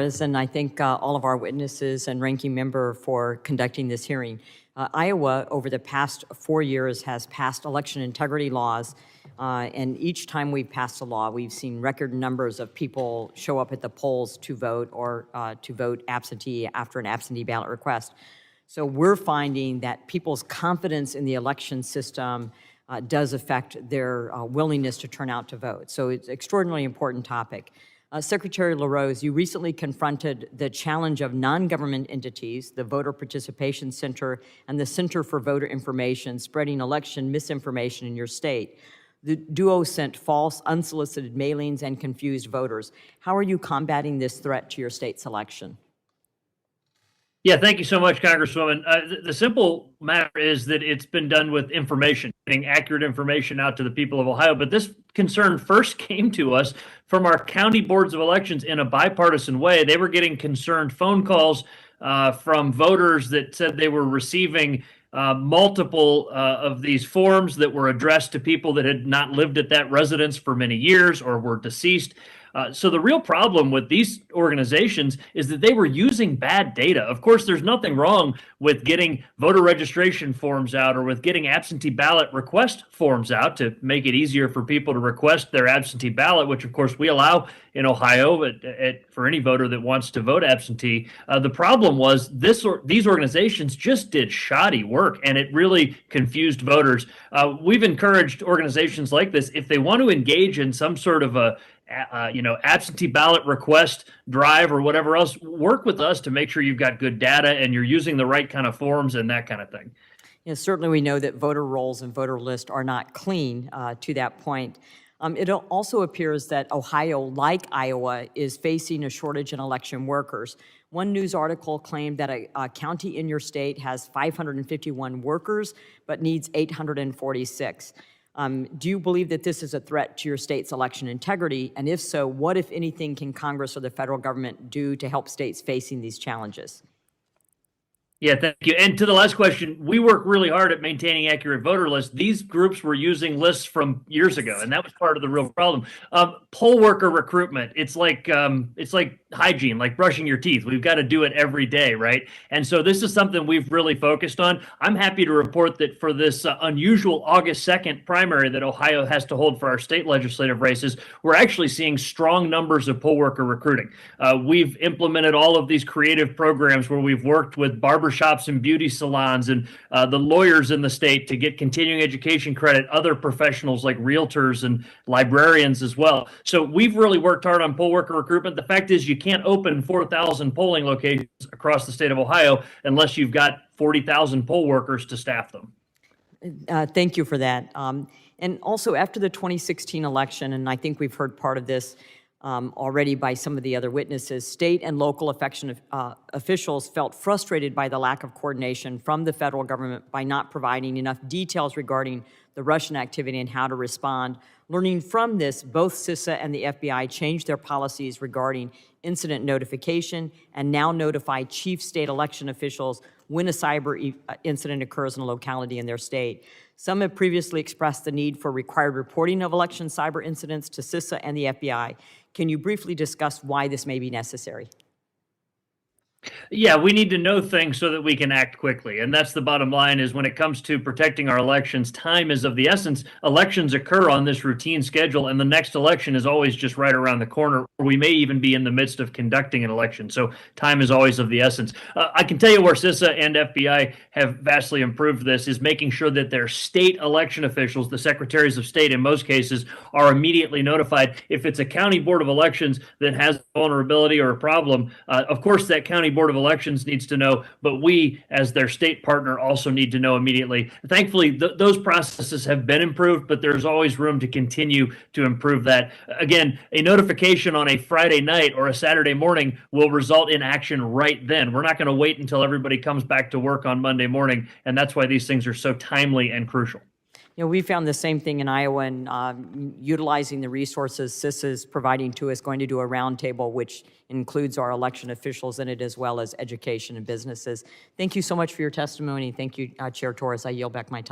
And I thank all of our witnesses and ranking member for conducting this hearing. Iowa, over the past 4 years, has passed election integrity laws, and each time we've passed a law, we've seen record numbers of people show up at the polls to vote or to vote absentee after an absentee ballot request. So we're finding that people's confidence in the election system does affect their willingness to turn out to vote. So it's an extraordinarily important topic. Secretary LaRose, you recently confronted the challenge of non-government entities, the Voter Participation Center and the Center for Voter Information, spreading election misinformation in your state. The duo sent false, unsolicited mailings and confused voters. How are you combating this threat to your state's election? Yeah, thank you so much, Congresswoman. The simple matter is that it's been done with information, getting accurate information out to the people of Ohio. But this concern first came to us from our county boards of elections in a bipartisan way. They were getting concerned phone calls from voters that said they were receiving multiple of these forms that were addressed to people that had not lived at that residence for many years or were deceased. So the real problem with these organizations is that they were using bad data. Of course, there's nothing wrong with getting voter registration forms out or with getting absentee ballot request forms out to make it easier for people to request their absentee ballot, which of course we allow in Ohio for any voter that wants to vote absentee. The problem was these organizations just did shoddy work, and it really confused voters. We've encouraged organizations like this, if they want to engage in some sort of a absentee ballot request drive or whatever else, work with us to make sure you've got good data and you're using the right kind of forms and that kind of thing. Yeah, certainly we know that voter rolls and voter lists are not clean to that point. It also appears that Ohio, like Iowa, is facing a shortage in election workers. One news article claimed that a county in your state has 551 workers but needs 846. Do you believe that this is a threat to your state's election integrity? And if so, what, if anything, can Congress or the federal government do to help states facing these challenges? Yeah, thank you. And to the last question, we work really hard at maintaining accurate voter lists. These groups were using lists from years ago, and that was part of the real problem. Poll worker recruitment, it's like hygiene, like brushing your teeth. We've got to do it every day, right? And so this is something we've really focused on. I'm happy to report that for this unusual August 2nd primary that Ohio has to hold for our state legislative races, we're actually seeing strong numbers of poll worker recruiting. We've implemented all of these creative programs where we've worked with barbershops and beauty salons and the lawyers in the state to get continuing education credit, other professionals like realtors and librarians as well. So we've really worked hard on poll worker recruitment. The fact is you can't open 4,000 polling locations across the state of Ohio unless you've got 40,000 poll workers to staff them. Thank you for that. And also after the 2016 election, and I think we've heard part of this already by some of the other witnesses, state and local officials felt frustrated by the lack of coordination from the federal government by not providing enough details regarding the Russian activity and how to respond. Learning from this, both CISA and the FBI changed their policies regarding incident notification and now notify chief state election officials when a cyber incident occurs in a locality in their state. Some have previously expressed the need for required reporting of election cyber incidents to CISA and the FBI. Can you briefly discuss why this may be necessary? Yeah, we need to know things so that we can act quickly. And that's the bottom line, is when it comes to protecting our elections, time is of the essence. Elections occur on this routine schedule, and the next election is always just right around the corner, or we may even be in the midst of conducting an election. So time is always of the essence. I can tell you where CISA and FBI have vastly improved this is making sure that their state election officials, the secretaries of state in most cases, are immediately notified. If it's a county board of elections that has a vulnerability or a problem, of course that county board of elections needs to know, but we as their state partner also need to know immediately. Thankfully, those processes have been improved, but there's always room to continue to improve that. Again, a notification on a Friday night or a Saturday morning will result in action right then. We're not going to wait until everybody comes back to work on Monday morning, and that's why these things are so timely and crucial. You know, we found the same thing in Iowa, and utilizing the resources CISA is providing to us, going to do a roundtable, which includes our election officials in it, as well as education and businesses. Thank you so much for your testimony. Thank you, Chair Torres. I yield back my time.